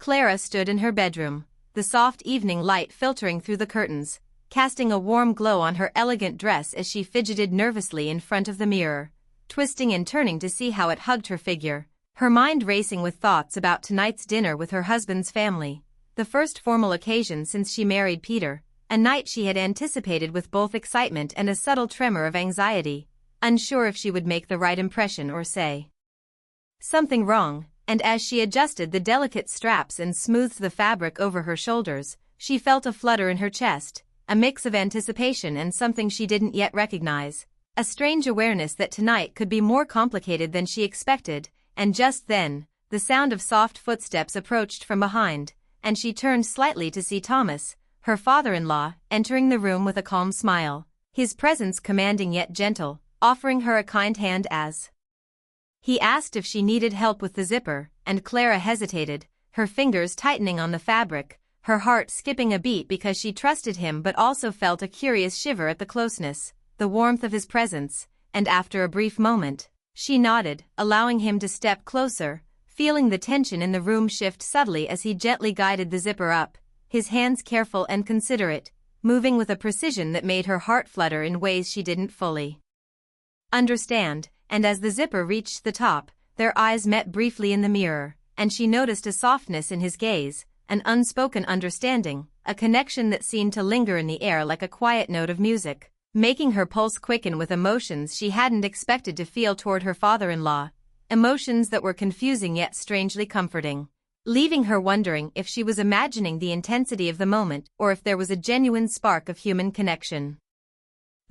Clara stood in her bedroom, the soft evening light filtering through the curtains, casting a warm glow on her elegant dress as she fidgeted nervously in front of the mirror, twisting and turning to see how it hugged her figure, her mind racing with thoughts about tonight's dinner with her husband's family, the first formal occasion since she married Peter, a night she had anticipated with both excitement and a subtle tremor of anxiety, unsure if she would make the right impression or say something wrong, and as she adjusted the delicate straps and smoothed the fabric over her shoulders, she felt a flutter in her chest, a mix of anticipation and something she didn't yet recognize, a strange awareness that tonight could be more complicated than she expected, and just then, the sound of soft footsteps approached from behind, and she turned slightly to see Thomas, her father-in-law, entering the room with a calm smile, his presence commanding yet gentle, offering her a kind hand as he asked if she needed help with the zipper, and Clara hesitated, her fingers tightening on the fabric, her heart skipping a beat because she trusted him but also felt a curious shiver at the closeness, the warmth of his presence, and after a brief moment, she nodded, allowing him to step closer, feeling the tension in the room shift subtly as he gently guided the zipper up, his hands careful and considerate, moving with a precision that made her heart flutter in ways she didn't fully understand, and as the zipper reached the top, their eyes met briefly in the mirror, and she noticed a softness in his gaze, an unspoken understanding, a connection that seemed to linger in the air like a quiet note of music, making her pulse quicken with emotions she hadn't expected to feel toward her father-in-law, emotions that were confusing yet strangely comforting, leaving her wondering if she was imagining the intensity of the moment or if there was a genuine spark of human connection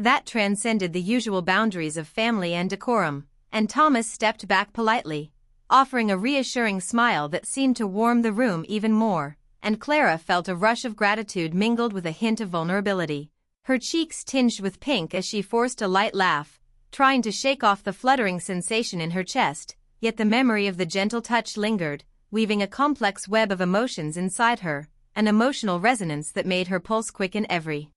that transcended the usual boundaries of family and decorum, and Thomas stepped back politely, offering a reassuring smile that seemed to warm the room even more, and Clara felt a rush of gratitude mingled with a hint of vulnerability, her cheeks tinged with pink as she forced a light laugh, trying to shake off the fluttering sensation in her chest, yet the memory of the gentle touch lingered, weaving a complex web of emotions inside her, an emotional resonance that made her pulse quicken every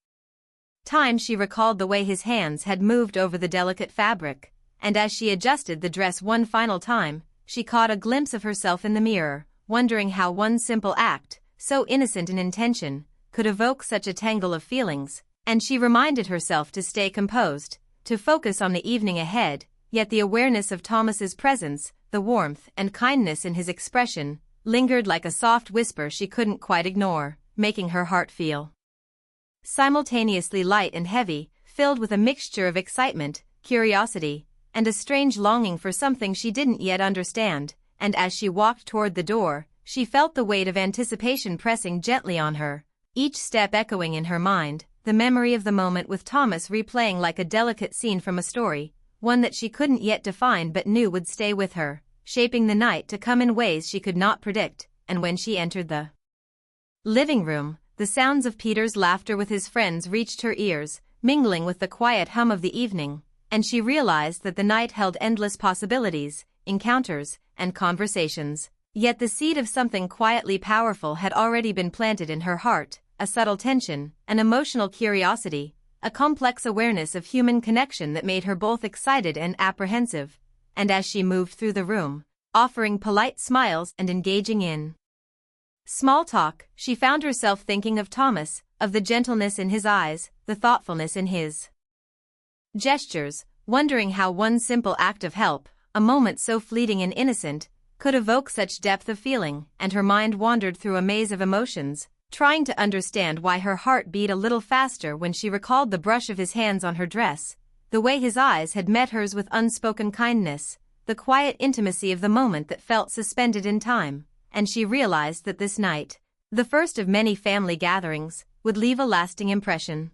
time she recalled the way his hands had moved over the delicate fabric, and as she adjusted the dress one final time, she caught a glimpse of herself in the mirror, wondering how one simple act, so innocent in intention, could evoke such a tangle of feelings, and she reminded herself to stay composed, to focus on the evening ahead, yet the awareness of Thomas's presence, the warmth and kindness in his expression, lingered like a soft whisper she couldn't quite ignore, making her heart feel simultaneously light and heavy, filled with a mixture of excitement, curiosity, and a strange longing for something she didn't yet understand, and as she walked toward the door, she felt the weight of anticipation pressing gently on her, each step echoing in her mind, the memory of the moment with Thomas replaying like a delicate scene from a story, one that she couldn't yet define but knew would stay with her, shaping the night to come in ways she could not predict, and when she entered the living room, the sounds of Peter's laughter with his friends reached her ears, mingling with the quiet hum of the evening, and she realized that the night held endless possibilities, encounters, and conversations. Yet the seed of something quietly powerful had already been planted in her heart, a subtle tension, an emotional curiosity, a complex awareness of human connection that made her both excited and apprehensive, and as she moved through the room, offering polite smiles and engaging in small talk, she found herself thinking of Thomas, of the gentleness in his eyes, the thoughtfulness in his gestures, wondering how one simple act of help, a moment so fleeting and innocent, could evoke such depth of feeling, and her mind wandered through a maze of emotions, trying to understand why her heart beat a little faster when she recalled the brush of his hands on her dress, the way his eyes had met hers with unspoken kindness, the quiet intimacy of the moment that felt suspended in time, and she realized that this night, the first of many family gatherings, would leave a lasting impression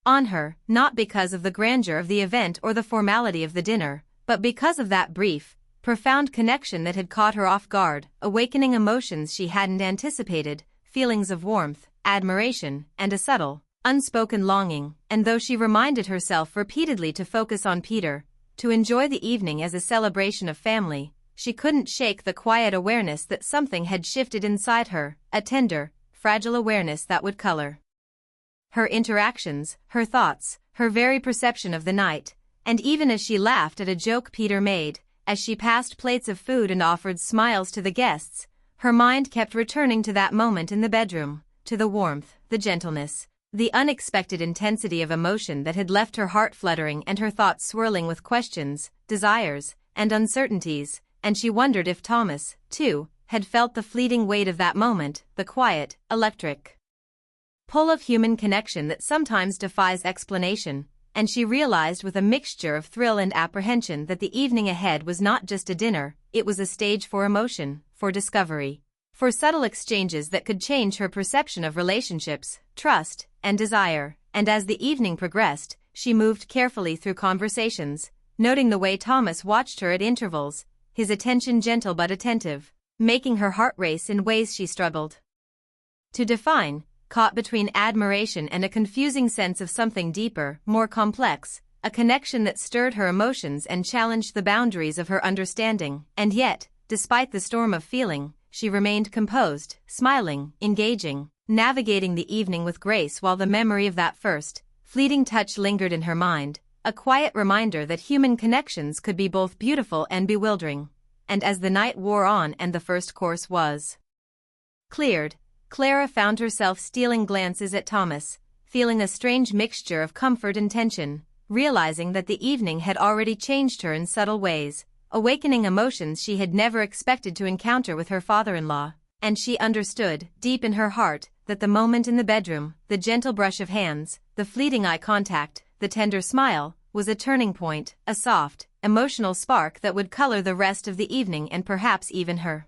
on her, not because of the grandeur of the event or the formality of the dinner, but because of that brief, profound connection that had caught her off guard, awakening emotions she hadn't anticipated, feelings of warmth, admiration, and a subtle, unspoken longing, and though she reminded herself repeatedly to focus on Peter, to enjoy the evening as a celebration of family, she couldn't shake the quiet awareness that something had shifted inside her, a tender, fragile awareness that would color her interactions, her thoughts, her very perception of the night, and even as she laughed at a joke Peter made, as she passed plates of food and offered smiles to the guests, Her mind kept returning to that moment in the bedroom, to the warmth, the gentleness, the unexpected intensity of emotion that had left her heart fluttering and her thoughts swirling with questions, desires, and uncertainties, and she wondered if Thomas, too, had felt the fleeting weight of that moment, the quiet, electric pull of human connection that sometimes defies explanation, and she realized with a mixture of thrill and apprehension that the evening ahead was not just a dinner, it was a stage for emotion, for discovery, for subtle exchanges that could change her perception of relationships, trust, and desire. And as the evening progressed, she moved carefully through conversations, noting the way Thomas watched her at intervals, his attention gentle but attentive, making her heart race in ways she struggled to define, caught between admiration and a confusing sense of something deeper, more complex, a connection that stirred her emotions and challenged the boundaries of her understanding. And yet, despite the storm of feeling, she remained composed, smiling, engaging, navigating the evening with grace while the memory of that first, fleeting touch lingered in her mind, a quiet reminder that human connections could be both beautiful and bewildering. And as the night wore on and the first course was cleared, Clara found herself stealing glances at Thomas, feeling a strange mixture of comfort and tension, realizing that the evening had already changed her in subtle ways, awakening emotions she had never expected to encounter with her father-in-law. And she understood, deep in her heart, that the moment in the bedroom, the gentle brush of hands, the fleeting eye contact, the tender smile, was a turning point, a soft, emotional spark that would color the rest of the evening and perhaps even her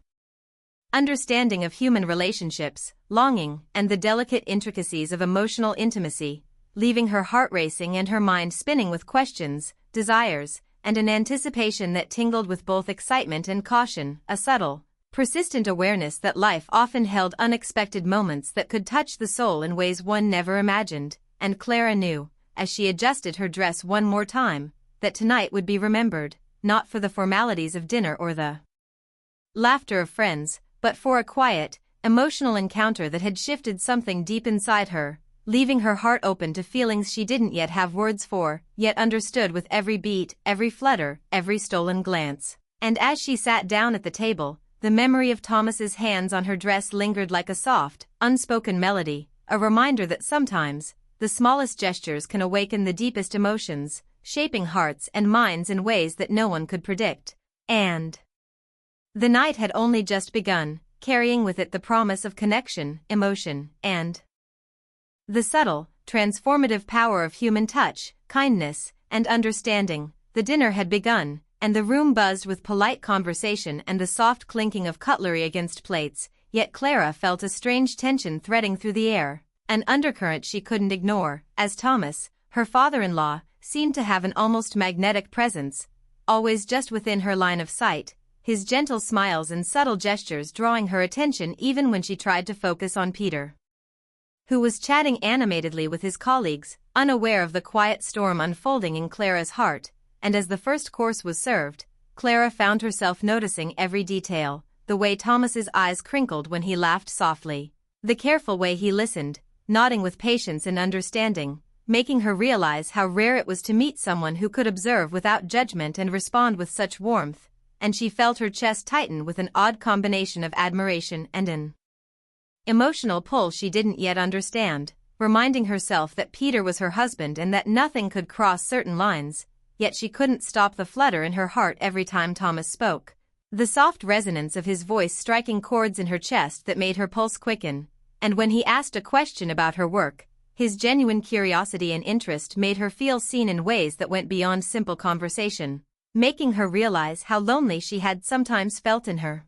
understanding of human relationships, longing, and the delicate intricacies of emotional intimacy, leaving her heart racing and her mind spinning with questions, desires, and an anticipation that tingled with both excitement and caution, a subtle, persistent awareness that life often held unexpected moments that could touch the soul in ways one never imagined. And Clara knew, as she adjusted her dress one more time, that tonight would be remembered, not for the formalities of dinner or the laughter of friends, but for a quiet, emotional encounter that had shifted something deep inside her, leaving her heart open to feelings she didn't yet have words for, yet understood with every beat, every flutter, every stolen glance. And as she sat down at the table, the memory of Thomas's hands on her dress lingered like a soft, unspoken melody, a reminder that sometimes, the smallest gestures can awaken the deepest emotions, shaping hearts and minds in ways that no one could predict. And the night had only just begun, carrying with it the promise of connection, emotion, and the subtle, transformative power of human touch, kindness, and understanding. The dinner had begun, and the room buzzed with polite conversation and the soft clinking of cutlery against plates, yet Clara felt a strange tension threading through the air, an undercurrent she couldn't ignore, as Thomas, her father-in-law, seemed to have an almost magnetic presence, always just within her line of sight, his gentle smiles and subtle gestures drawing her attention even when she tried to focus on Peter, who was chatting animatedly with his colleagues, unaware of the quiet storm unfolding in Clara's heart. And as the first course was served, Clara found herself noticing every detail, the way Thomas's eyes crinkled when he laughed softly, the careful way he listened, nodding with patience and understanding, making her realize how rare it was to meet someone who could observe without judgment and respond with such warmth. And she felt her chest tighten with an odd combination of admiration and an emotional pull she didn't yet understand, reminding herself that Peter was her husband and that nothing could cross certain lines, yet she couldn't stop the flutter in her heart every time Thomas spoke, the soft resonance of his voice striking chords in her chest that made her pulse quicken. And when he asked a question about her work, his genuine curiosity and interest made her feel seen in ways that went beyond simple conversation, making her realize how lonely she had sometimes felt in her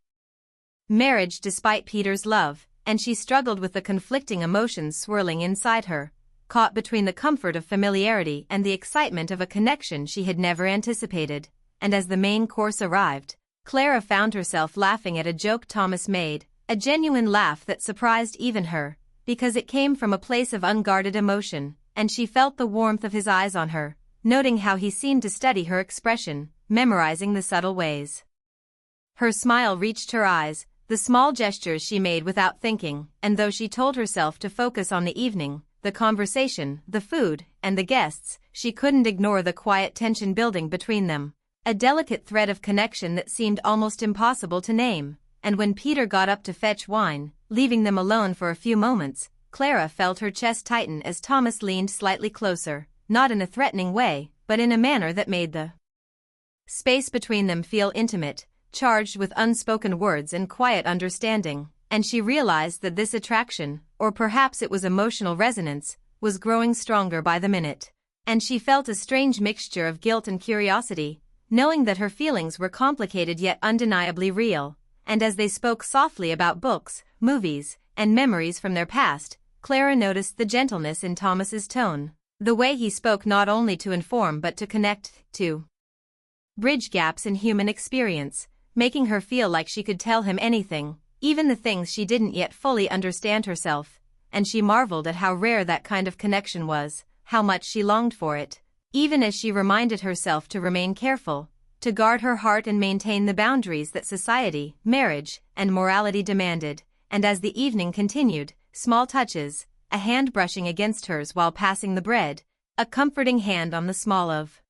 marriage despite Peter's love, and she struggled with the conflicting emotions swirling inside her, caught between the comfort of familiarity and the excitement of a connection she had never anticipated. And as the main course arrived, Clara found herself laughing at a joke Thomas made, a genuine laugh that surprised even her, because it came from a place of unguarded emotion, and she felt the warmth of his eyes on her, noting how he seemed to study her expression, memorizing the subtle ways her smile reached her eyes, the small gestures she made without thinking. And though she told herself to focus on the evening, the conversation, the food, and the guests, she couldn't ignore the quiet tension building between them, a delicate thread of connection that seemed almost impossible to name. and when Peter got up to fetch wine, leaving them alone for a few moments, Clara felt her chest tighten as Thomas leaned slightly closer, not in a threatening way, but in a manner that made the space between them feel intimate, charged with unspoken words and quiet understanding, and she realized that this attraction, or perhaps it was emotional resonance, was growing stronger by the minute. And she felt a strange mixture of guilt and curiosity, knowing that her feelings were complicated yet undeniably real, and as they spoke softly about books, movies, and memories from their past, Clara noticed the gentleness in Thomas's tone, the way he spoke not only to inform but to connect, to bridge gaps in human experience, making her feel like she could tell him anything, even the things she didn't yet fully understand herself, and she marveled at how rare that kind of connection was, how much she longed for it, even as she reminded herself to remain careful, to guard her heart and maintain the boundaries that society, marriage, and morality demanded. And as the evening continued, small touches, a hand brushing against hers while passing the bread, a comforting hand on the small of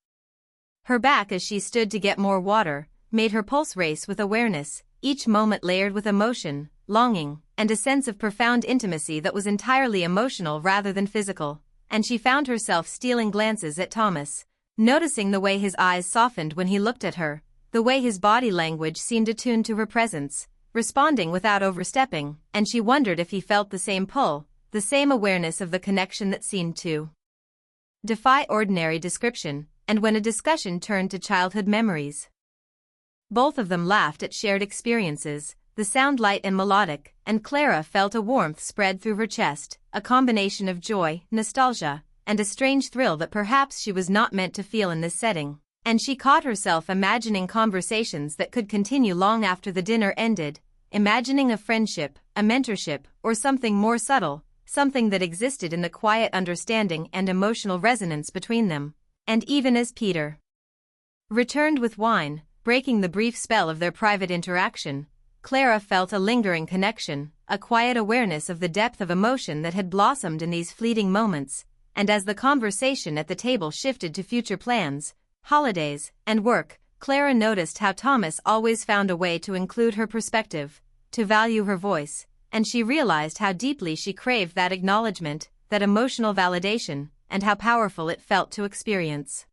her back as she stood to get more water, made her pulse race with awareness, each moment layered with emotion, longing, and a sense of profound intimacy that was entirely emotional rather than physical. And she found herself stealing glances at Thomas, noticing the way his eyes softened when he looked at her, the way his body language seemed attuned to her presence, responding without overstepping, and she wondered if he felt the same pull, the same awareness of the connection that seemed to defy ordinary description. And when a discussion turned to childhood memories, both of them laughed at shared experiences, the sound light and melodic, and Clara felt a warmth spread through her chest, a combination of joy, nostalgia, and a strange thrill that perhaps she was not meant to feel in this setting. And she caught herself imagining conversations that could continue long after the dinner ended, imagining a friendship, a mentorship, or something more subtle, something that existed in the quiet understanding and emotional resonance between them. And even as Peter returned with wine, breaking the brief spell of their private interaction, Clara felt a lingering connection, a quiet awareness of the depth of emotion that had blossomed in these fleeting moments. And as the conversation at the table shifted to future plans, holidays, and work, Clara noticed how Thomas always found a way to include her perspective, to value her voice, and she realized how deeply she craved that acknowledgement, that emotional validation, and how powerful it felt to experience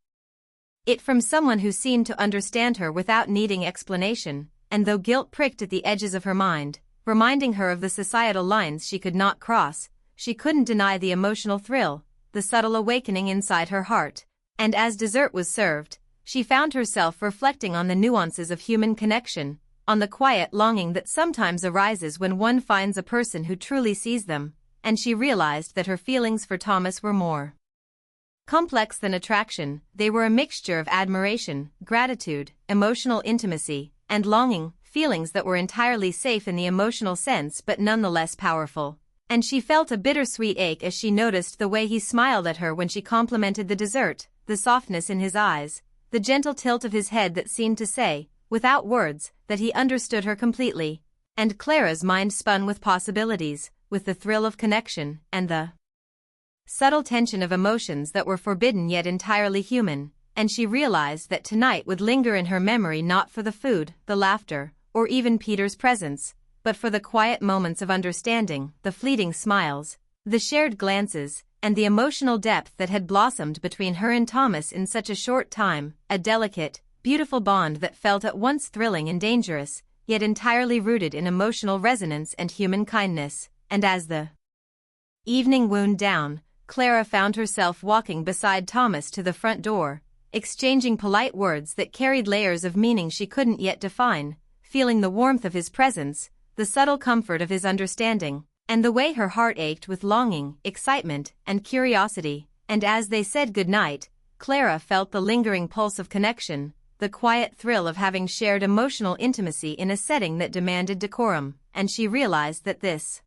it from someone who seemed to understand her without needing explanation. And though guilt pricked at the edges of her mind, reminding her of the societal lines she could not cross, she couldn't deny the emotional thrill, the subtle awakening inside her heart. And as dessert was served, she found herself reflecting on the nuances of human connection, on the quiet longing that sometimes arises when one finds a person who truly sees them, and she realized that her feelings for Thomas were more complex than attraction. They were a mixture of admiration, gratitude, emotional intimacy, and longing, feelings that were entirely safe in the emotional sense but nonetheless powerful. And she felt a bittersweet ache as she noticed the way he smiled at her when she complimented the dessert, the softness in his eyes, the gentle tilt of his head that seemed to say, without words, that he understood her completely. And Clara's mind spun with possibilities, with the thrill of connection, and the subtle tension of emotions that were forbidden yet entirely human. And she realized that tonight would linger in her memory not for the food, the laughter, or even Peter's presence, but for the quiet moments of understanding, the fleeting smiles, the shared glances, and the emotional depth that had blossomed between her and Thomas in such a short time, a delicate, beautiful bond that felt at once thrilling and dangerous, yet entirely rooted in emotional resonance and human kindness. And as the evening wound down, Clara found herself walking beside Thomas to the front door, exchanging polite words that carried layers of meaning she couldn't yet define, feeling the warmth of his presence, the subtle comfort of his understanding, and the way her heart ached with longing, excitement, and curiosity. And as they said goodnight, Clara felt the lingering pulse of connection, the quiet thrill of having shared emotional intimacy in a setting that demanded decorum, and she realized that this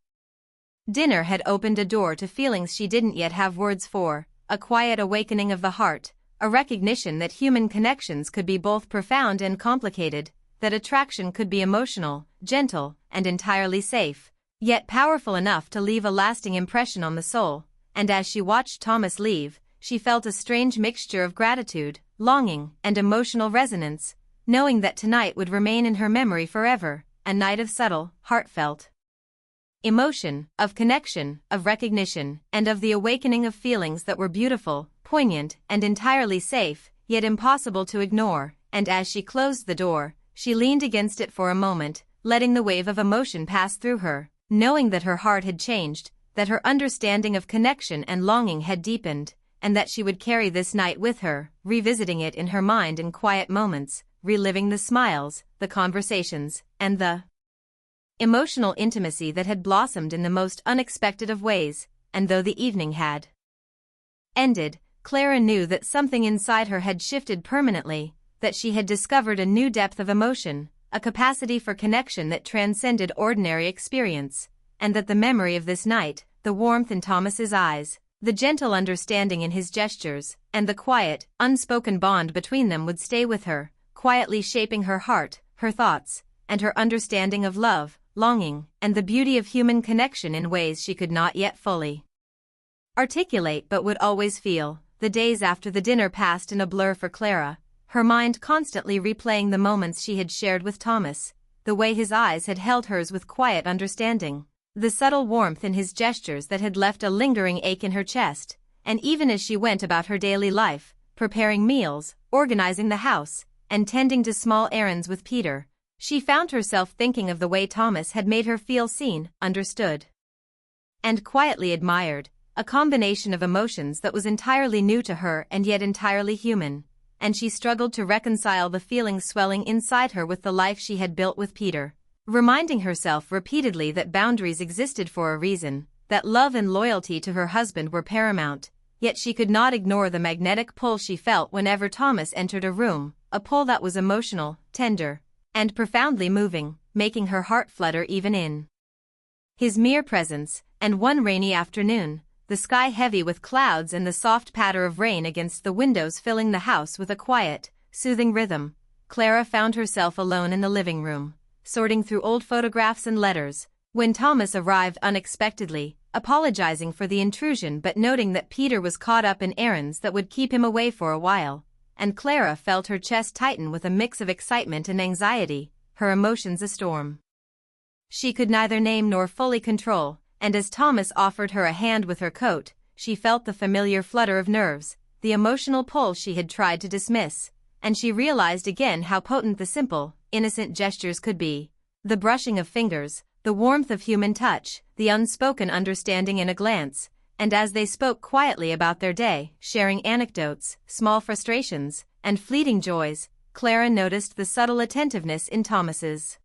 dinner had opened a door to feelings she didn't yet have words for, a quiet awakening of the heart, a recognition that human connections could be both profound and complicated, that attraction could be emotional, gentle, and entirely safe, yet powerful enough to leave a lasting impression on the soul. And as she watched Thomas leave, she felt a strange mixture of gratitude, longing, and emotional resonance, knowing that tonight would remain in her memory forever, a night of subtle, heartfelt emotion, of connection, of recognition, and of the awakening of feelings that were beautiful, poignant, and entirely safe, yet impossible to ignore, and as she closed the door, she leaned against it for a moment, letting the wave of emotion pass through her, knowing that her heart had changed, that her understanding of connection and longing had deepened, and that she would carry this night with her, revisiting it in her mind in quiet moments, reliving the smiles, the conversations, and the emotional intimacy that had blossomed in the most unexpected of ways. And though the evening had ended, Clara knew that something inside her had shifted permanently, that she had discovered a new depth of emotion, a capacity for connection that transcended ordinary experience, and that the memory of this night, the warmth in Thomas's eyes, the gentle understanding in his gestures, and the quiet, unspoken bond between them would stay with her, quietly shaping her heart, her thoughts, and her understanding of love, longing, and the beauty of human connection in ways she could not yet fully articulate but would always feel. The days after the dinner passed in a blur for Clara, her mind constantly replaying the moments she had shared with Thomas, the way his eyes had held hers with quiet understanding, the subtle warmth in his gestures that had left a lingering ache in her chest, and even as she went about her daily life, preparing meals, organizing the house, and tending to small errands with Peter, she found herself thinking of the way Thomas had made her feel seen, understood, and quietly admired, a combination of emotions that was entirely new to her and yet entirely human, and she struggled to reconcile the feelings swelling inside her with the life she had built with Peter, reminding herself repeatedly that boundaries existed for a reason, that love and loyalty to her husband were paramount, yet she could not ignore the magnetic pull she felt whenever Thomas entered a room, a pull that was emotional, tender, and profoundly moving, making her heart flutter even in his mere presence. And one rainy afternoon, the sky heavy with clouds and the soft patter of rain against the windows filling the house with a quiet, soothing rhythm, Clara found herself alone in the living room, sorting through old photographs and letters, when Thomas arrived unexpectedly, apologizing for the intrusion but noting that Peter was caught up in errands that would keep him away for a while, and Clara felt her chest tighten with a mix of excitement and anxiety, her emotions a storm she could neither name nor fully control. And as Thomas offered her a hand with her coat, she felt the familiar flutter of nerves, the emotional pull she had tried to dismiss, and she realized again how potent the simple, innocent gestures could be. The brushing of fingers, the warmth of human touch, the unspoken understanding in a glance, and as they spoke quietly about their day, sharing anecdotes, small frustrations, and fleeting joys, Clara noticed the subtle attentiveness in Thomas's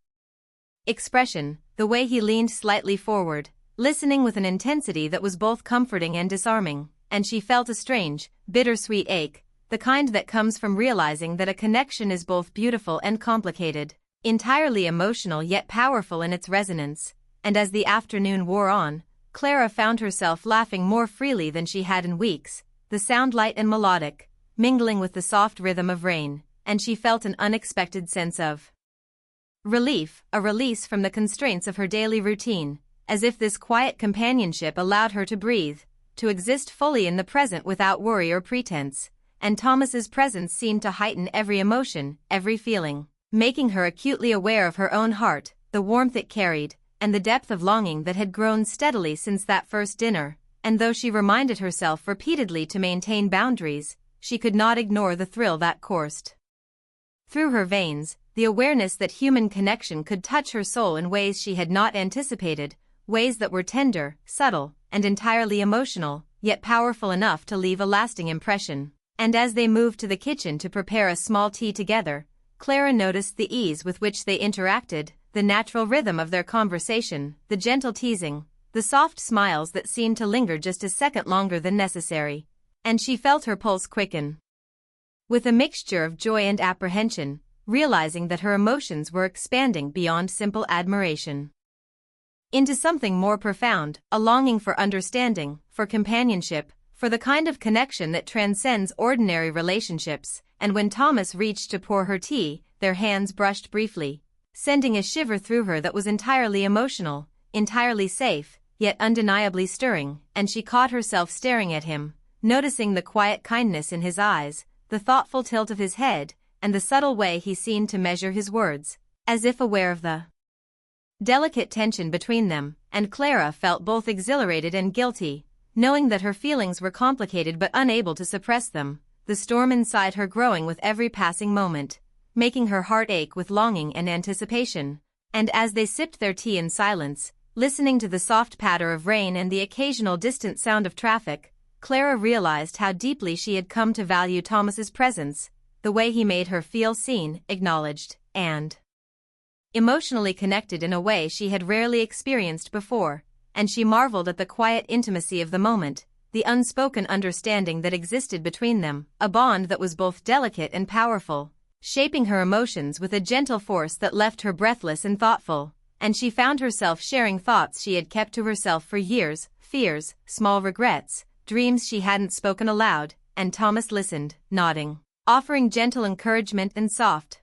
expression, the way he leaned slightly forward, listening with an intensity that was both comforting and disarming, and she felt a strange, bittersweet ache, the kind that comes from realizing that a connection is both beautiful and complicated, entirely emotional yet powerful in its resonance. And as the afternoon wore on, Clara found herself laughing more freely than she had in weeks, the sound light and melodic, mingling with the soft rhythm of rain, and she felt an unexpected sense of relief, a release from the constraints of her daily routine, as if this quiet companionship allowed her to breathe, to exist fully in the present without worry or pretense, and Thomas's presence seemed to heighten every emotion, every feeling, making her acutely aware of her own heart, the warmth it carried, and the depth of longing that had grown steadily since that first dinner. And though she reminded herself repeatedly to maintain boundaries, she could not ignore the thrill that coursed through her veins, the awareness that human connection could touch her soul in ways she had not anticipated, ways that were tender, subtle, and entirely emotional, yet powerful enough to leave a lasting impression. And as they moved to the kitchen to prepare a small tea together, Clara noticed the ease with which they interacted, the natural rhythm of their conversation, the gentle teasing, the soft smiles that seemed to linger just a second longer than necessary, and she felt her pulse quicken with a mixture of joy and apprehension, realizing that her emotions were expanding beyond simple admiration into something more profound, a longing for understanding, for companionship, for the kind of connection that transcends ordinary relationships. And when Thomas reached to pour her tea, their hands brushed briefly, sending a shiver through her that was entirely emotional, entirely safe, yet undeniably stirring, and she caught herself staring at him, noticing the quiet kindness in his eyes, the thoughtful tilt of his head, and the subtle way he seemed to measure his words, as if aware of the delicate tension between them, and Clara felt both exhilarated and guilty, knowing that her feelings were complicated but unable to suppress them, the storm inside her growing with every passing moment, making her heart ache with longing and anticipation. And as they sipped their tea in silence, listening to the soft patter of rain and the occasional distant sound of traffic, Clara realized how deeply she had come to value Thomas's presence, the way he made her feel seen, acknowledged, and emotionally connected in a way she had rarely experienced before, and she marveled at the quiet intimacy of the moment, the unspoken understanding that existed between them, a bond that was both delicate and powerful, shaping her emotions with a gentle force that left her breathless and thoughtful, and she found herself sharing thoughts she had kept to herself for years, fears, small regrets, dreams she hadn't spoken aloud, and Thomas listened, nodding, offering gentle encouragement and soft,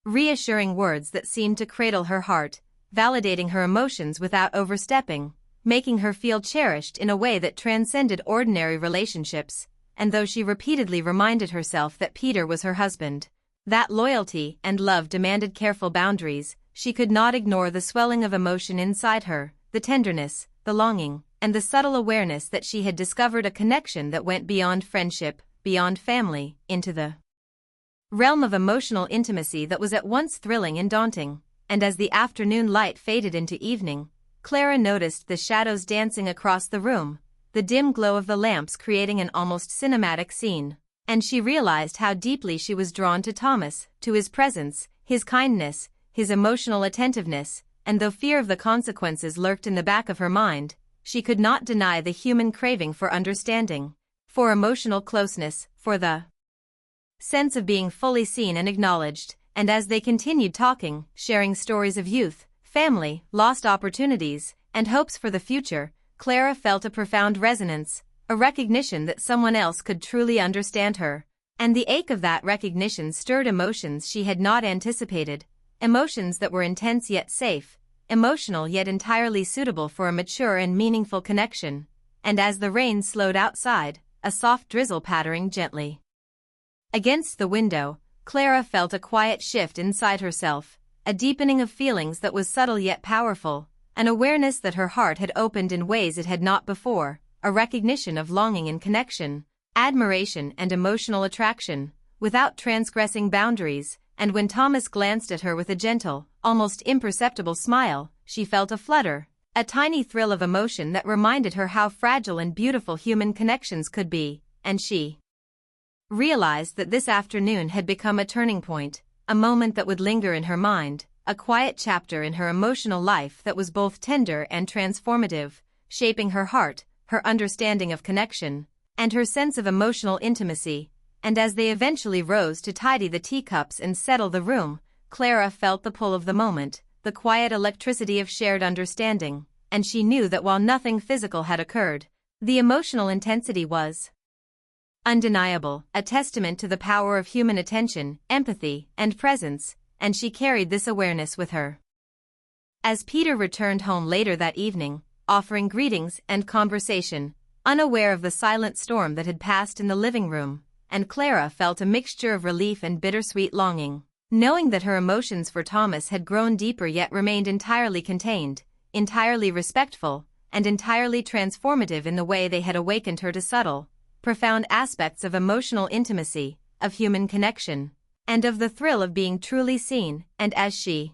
reassuring words that seemed to cradle her heart, validating her emotions without overstepping, making her feel cherished in a way that transcended ordinary relationships. And though she repeatedly reminded herself that Peter was her husband, that loyalty and love demanded careful boundaries, she could not ignore the swelling of emotion inside her, the tenderness, the longing, and the subtle awareness that she had discovered a connection that went beyond friendship, beyond family, into the realm of emotional intimacy that was at once thrilling and daunting. And as the afternoon light faded into evening, Clara noticed the shadows dancing across the room, the dim glow of the lamps creating an almost cinematic scene, and she realized how deeply she was drawn to Thomas, to his presence, his kindness, his emotional attentiveness, and though fear of the consequences lurked in the back of her mind, she could not deny the human craving for understanding, for emotional closeness, for the sense of being fully seen and acknowledged. And as they continued talking, sharing stories of youth, family, lost opportunities, and hopes for the future, Clara felt a profound resonance, a recognition that someone else could truly understand her. And the ache of that recognition stirred emotions she had not anticipated, emotions that were intense yet safe, emotional yet entirely suitable for a mature and meaningful connection. And as the rain slowed outside, a soft drizzle pattering gently against the window, Clara felt a quiet shift inside herself, a deepening of feelings that was subtle yet powerful, an awareness that her heart had opened in ways it had not before, a recognition of longing and connection, admiration and emotional attraction, without transgressing boundaries. And when Thomas glanced at her with a gentle, almost imperceptible smile, she felt a flutter, a tiny thrill of emotion that reminded her how fragile and beautiful human connections could be, and she realized that this afternoon had become a turning point, a moment that would linger in her mind, a quiet chapter in her emotional life that was both tender and transformative, shaping her heart, her understanding of connection, and her sense of emotional intimacy. And as they eventually rose to tidy the teacups and settle the room, Clara felt the pull of the moment, the quiet electricity of shared understanding, and she knew that while nothing physical had occurred, the emotional intensity was undeniable, a testament to the power of human attention, empathy, and presence, and she carried this awareness with her. As Peter returned home later that evening, offering greetings and conversation, unaware of the silent storm that had passed in the living room, and Clara felt a mixture of relief and bittersweet longing, knowing that her emotions for Thomas had grown deeper yet remained entirely contained, entirely respectful, and entirely transformative in the way they had awakened her to subtle, profound aspects of emotional intimacy, of human connection, and of the thrill of being truly seen. And as she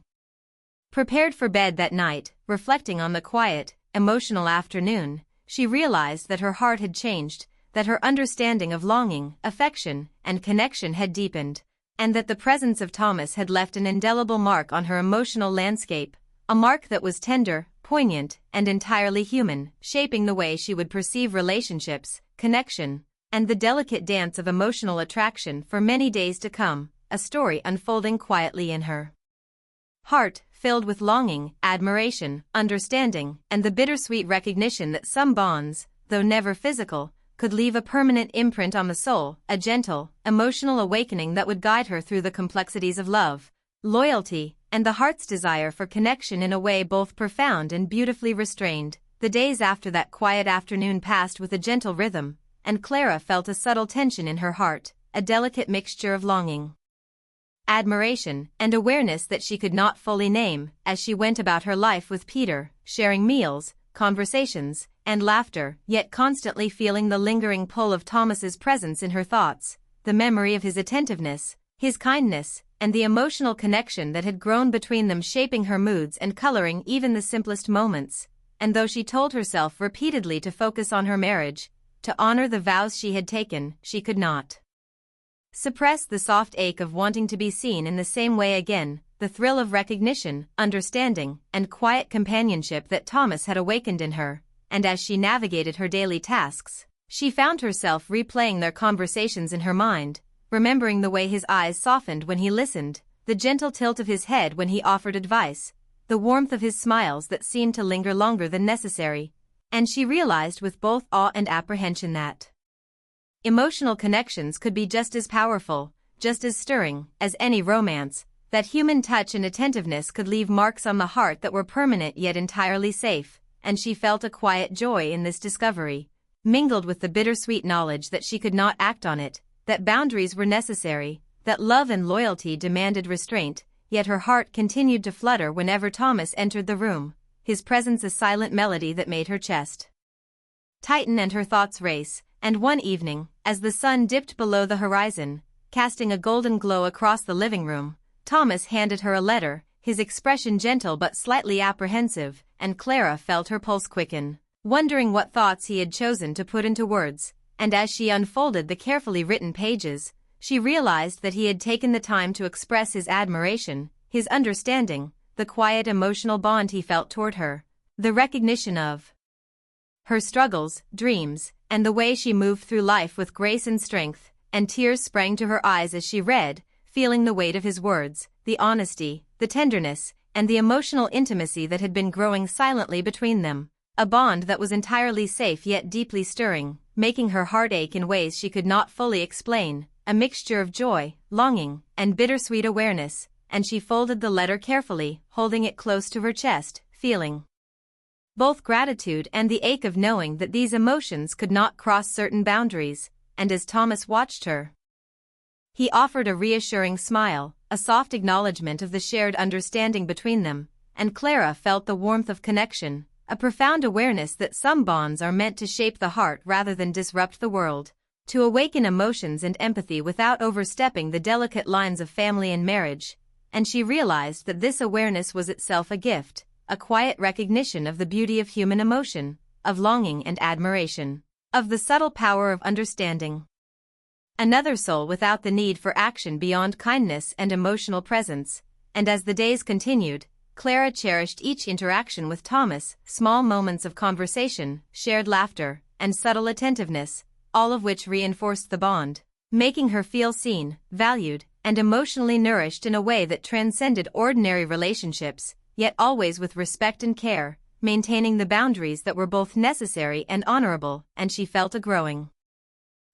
prepared for bed that night, reflecting on the quiet, emotional afternoon, she realized that her heart had changed, that her understanding of longing, affection, and connection had deepened, and that the presence of Thomas had left an indelible mark on her emotional landscape, a mark that was tender, poignant, and entirely human, shaping the way she would perceive relationships, connection, and the delicate dance of emotional attraction for many days to come, a story unfolding quietly in her heart, filled with longing, admiration, understanding, and the bittersweet recognition that some bonds, though never physical, could leave a permanent imprint on the soul, a gentle, emotional awakening that would guide her through the complexities of love, loyalty, and the heart's desire for connection in a way both profound and beautifully restrained. The days after that quiet afternoon passed with a gentle rhythm, and Clara felt a subtle tension in her heart, a delicate mixture of longing, admiration, and awareness that she could not fully name as she went about her life with Peter, sharing meals, conversations, and laughter, yet constantly feeling the lingering pull of Thomas's presence in her thoughts, the memory of his attentiveness, his kindness, and the emotional connection that had grown between them, shaping her moods and coloring even the simplest moments. And though she told herself repeatedly to focus on her marriage, to honor the vows she had taken, she could not suppress the soft ache of wanting to be seen in the same way again, the thrill of recognition, understanding, and quiet companionship that Thomas had awakened in her. And as she navigated her daily tasks, she found herself replaying their conversations in her mind, remembering the way his eyes softened when he listened, the gentle tilt of his head when he offered advice, the warmth of his smiles that seemed to linger longer than necessary. And she realized with both awe and apprehension that emotional connections could be just as powerful, just as stirring, as any romance, that human touch and attentiveness could leave marks on the heart that were permanent yet entirely safe, and she felt a quiet joy in this discovery, mingled with the bittersweet knowledge that she could not act on it, that boundaries were necessary, that love and loyalty demanded restraint, yet her heart continued to flutter whenever Thomas entered the room, his presence a silent melody that made her chest tighten and her thoughts race. And one evening, as the sun dipped below the horizon, casting a golden glow across the living room, Thomas handed her a letter, his expression gentle but slightly apprehensive, and Clara felt her pulse quicken, wondering what thoughts he had chosen to put into words. And as she unfolded the carefully written pages, she realized that he had taken the time to express his admiration, his understanding, the quiet emotional bond he felt toward her, the recognition of her struggles, dreams, and the way she moved through life with grace and strength. And tears sprang to her eyes as she read, feeling the weight of his words, the honesty, the tenderness, and the emotional intimacy that had been growing silently between them, a bond that was entirely safe yet deeply stirring, making her heart ache in ways she could not fully explain, a mixture of joy, longing, and bittersweet awareness. And she folded the letter carefully, holding it close to her chest, feeling both gratitude and the ache of knowing that these emotions could not cross certain boundaries. And as Thomas watched her, he offered a reassuring smile, a soft acknowledgement of the shared understanding between them, and Clara felt the warmth of connection, a profound awareness that some bonds are meant to shape the heart rather than disrupt the world, to awaken emotions and empathy without overstepping the delicate lines of family and marriage. And she realized that this awareness was itself a gift, a quiet recognition of the beauty of human emotion, of longing and admiration, of the subtle power of understanding another soul without the need for action beyond kindness and emotional presence. And as the days continued, Clara cherished each interaction with Thomas, small moments of conversation, shared laughter, and subtle attentiveness, all of which reinforced the bond, making her feel seen, valued, and emotionally nourished in a way that transcended ordinary relationships, yet always with respect and care, maintaining the boundaries that were both necessary and honorable. And she felt a growing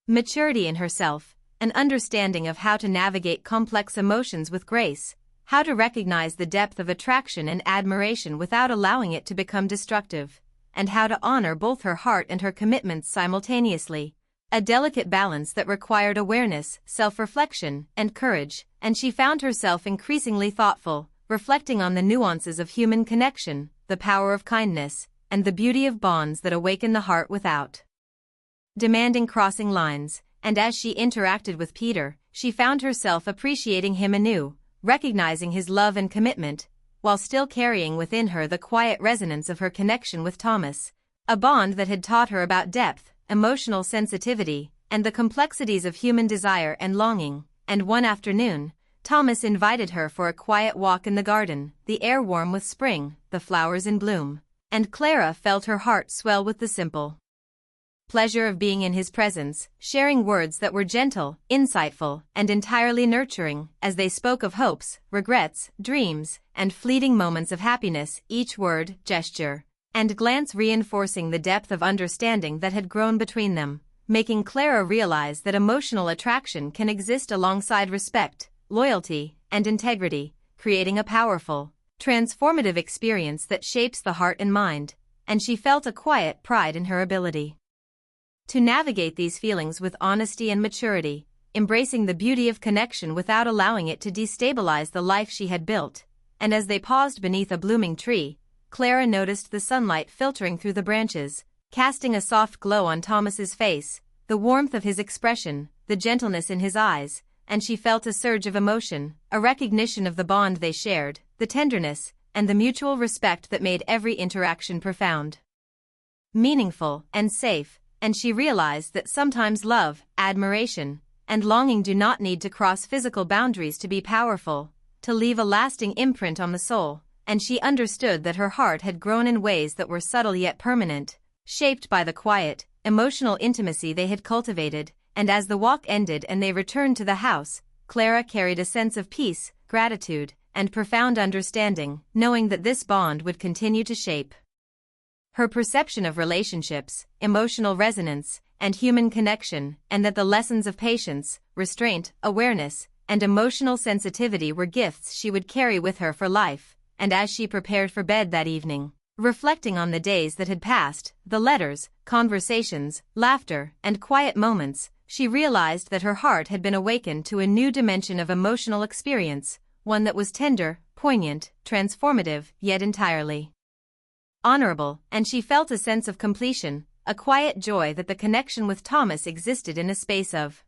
maturity in herself, an understanding of how to navigate complex emotions with grace, how to recognize the depth of attraction and admiration without allowing it to become destructive, and how to honor both her heart and her commitments simultaneously, a delicate balance that required awareness, self-reflection, and courage. And she found herself increasingly thoughtful, reflecting on the nuances of human connection, the power of kindness, and the beauty of bonds that awaken the heart without demanding crossing lines. And as she interacted with Peter, she found herself appreciating him anew, recognizing his love and commitment, while still carrying within her the quiet resonance of her connection with Thomas, a bond that had taught her about depth, emotional sensitivity, and the complexities of human desire and longing. And one afternoon, Thomas invited her for a quiet walk in the garden, the air warm with spring, the flowers in bloom, and Clara felt her heart swell with the simple pleasure of being in his presence, sharing words that were gentle, insightful, and entirely nurturing, as they spoke of hopes, regrets, dreams, and fleeting moments of happiness, each word, gesture, and glance reinforcing the depth of understanding that had grown between them, making Clara realize that emotional attraction can exist alongside respect, loyalty, and integrity, creating a powerful, transformative experience that shapes the heart and mind. And she felt a quiet pride in her ability to navigate these feelings with honesty and maturity, embracing the beauty of connection without allowing it to destabilize the life she had built. And as they paused beneath a blooming tree, Clara noticed the sunlight filtering through the branches, casting a soft glow on Thomas's face, the warmth of his expression, the gentleness in his eyes, and she felt a surge of emotion, a recognition of the bond they shared, the tenderness, and the mutual respect that made every interaction profound, meaningful, and safe, and she realized that sometimes love, admiration, and longing do not need to cross physical boundaries to be powerful, to leave a lasting imprint on the soul, and she understood that her heart had grown in ways that were subtle yet permanent, shaped by the quiet, emotional intimacy they had cultivated. And as the walk ended and they returned to the house, Clara carried a sense of peace, gratitude, and profound understanding, knowing that this bond would continue to shape her perception of relationships, emotional resonance, and human connection, and that the lessons of patience, restraint, awareness, and emotional sensitivity were gifts she would carry with her for life. And as she prepared for bed that evening, reflecting on the days that had passed, the letters, conversations, laughter, and quiet moments, she realized that her heart had been awakened to a new dimension of emotional experience, one that was tender, poignant, transformative, yet entirely honorable, and she felt a sense of completion, a quiet joy that the connection with Thomas existed in a space of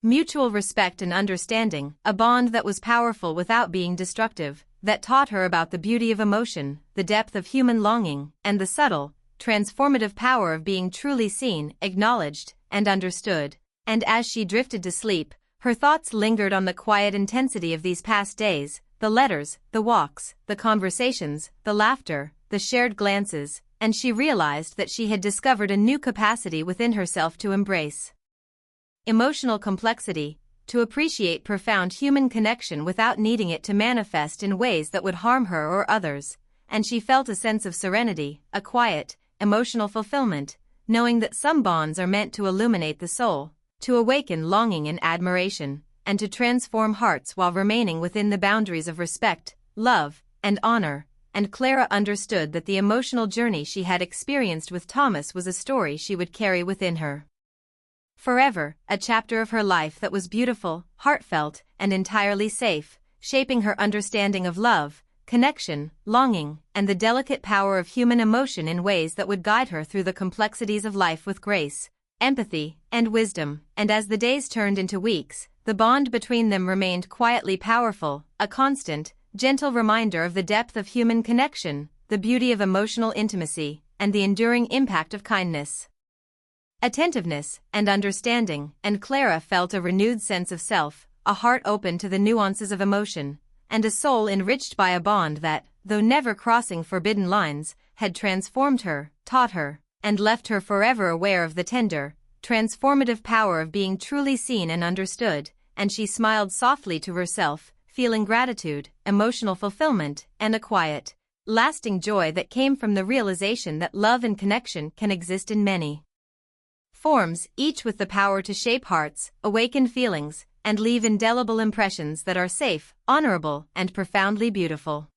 mutual respect and understanding, a bond that was powerful without being destructive, that taught her about the beauty of emotion, the depth of human longing, and the subtle, transformative power of being truly seen, acknowledged, and understood. And as she drifted to sleep, her thoughts lingered on the quiet intensity of these past days, the letters, the walks, the conversations, the laughter, the shared glances, and she realized that she had discovered a new capacity within herself to embrace emotional complexity, to appreciate profound human connection without needing it to manifest in ways that would harm her or others, and she felt a sense of serenity, a quiet, emotional fulfillment, knowing that some bonds are meant to illuminate the soul, to awaken longing and admiration, and to transform hearts while remaining within the boundaries of respect, love, and honor. And Clara understood that the emotional journey she had experienced with Thomas was a story she would carry within her forever, a chapter of her life that was beautiful, heartfelt, and entirely safe, shaping her understanding of love, connection, longing, and the delicate power of human emotion in ways that would guide her through the complexities of life with grace, empathy, and wisdom. And as the days turned into weeks, the bond between them remained quietly powerful, a constant, gentle reminder of the depth of human connection, the beauty of emotional intimacy, and the enduring impact of kindness, attentiveness, and understanding. And Clara felt a renewed sense of self, a heart open to the nuances of emotion, and a soul enriched by a bond that, though never crossing forbidden lines, had transformed her, taught her, and left her forever aware of the tender, transformative power of being truly seen and understood. And she smiled softly to herself, feeling gratitude, emotional fulfillment, and a quiet, lasting joy that came from the realization that love and connection can exist in many forms, each with the power to shape hearts, awaken feelings, and leave indelible impressions that are safe, honorable, and profoundly beautiful.